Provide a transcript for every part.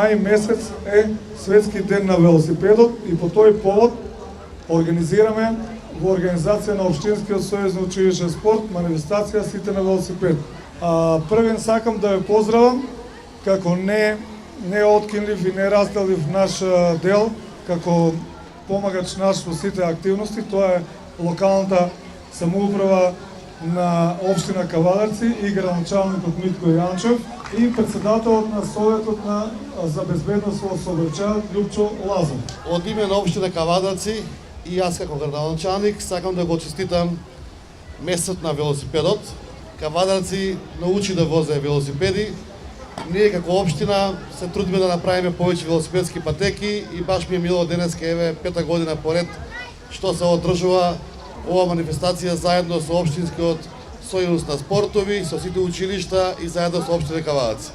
мај месец е Светски ден на велосипедот и по тој повод организираме во организација на Општинскиот сојуз на училишен спорт манифестација Сите на велосипед. Првен сакам да ве поздравам како не откинлив и не растелив наш дел, како помагач наш во сите активности. Тоа е локалната самоуправа на општина Кавадарци и градоначалникот Митко Јанчев и председателот на Советот за безбедност во сообраќајот Љупчо Лазар. Од име на општина Кавадарци и јас како градоначалник сакам да го честитам месецот на велосипедот. Кавадарци научи да возе велосипеди. Ние како општина се трудиме да направиме повеќе велосипедски патеки и баш ми е мило денеска, еве, 5-та година поред што се одржува ова манифестација заедно со Општинскиот сојуз на спортови, со сите училишта и заедно со општина Кавадарци.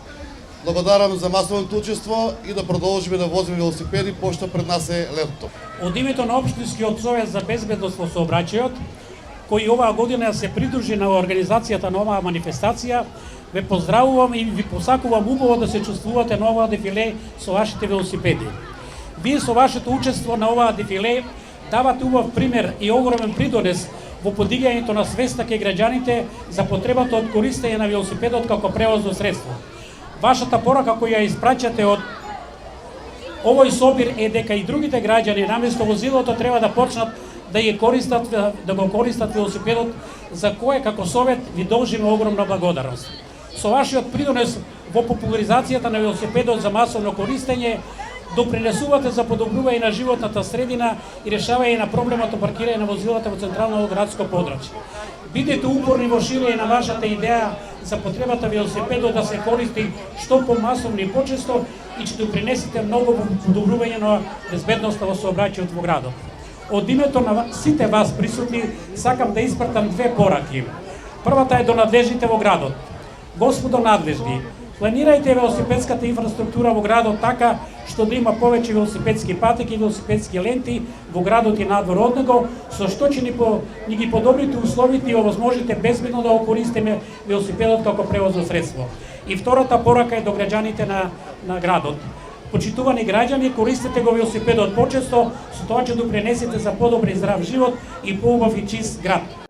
Благодарам за масовното учество и да продолжиме да возиме велосипеди, пошто пред нас е летото. Од името на Општинскиот сојуз за безбедност во сообраќајот, кој оваа година се придружи на организацијата на оваа манифестација, ве поздравувам и ви посакувам убаво да се чувствувате на оваа дефиле со вашите велосипеди. Вие со вашето учество на оваа дефиле давате убав пример и огромен придонес во подигањето на свеста кај граѓаните за потребата од користење на велосипедот како превозно средство. Вашата порака која ја испраќате од овој собир е дека и другите граѓани наместо возилото треба да почнат да го користат велосипедот, за кое како совет ви должиме огромна благодарност. Со вашиот придонес во популаризацијата на велосипедот за масовно користење допринесувате за подобрување на животната средина и решавање на проблемот од паркирање на возилата во централно градско подрачје. Бидете упорни во ширење на вашата идеја за потребата велосипедот да се користи што помасовно и почесто и ќе допринесете многу во подобрување на безбедноста во сообраќајот во градот. Од името на сите вас присутни сакам да испратам две пораки. Првата е до надлежните во градот. Господо надлежни, планирајте велосипедската инфраструктура во градот така што да има повеќе велосипедски патеки и велосипедски ленти во градот и надвор од него, со што ќе ни ги подобрите условите и овозможите безбедно да го користиме велосипедот како превозно средство. И втората порака е до граѓаните на градот. Почитувани граѓани, користете го велосипедот почесто, со тоа ќе допринесете за подобри и здрав живот и поубав и чист град.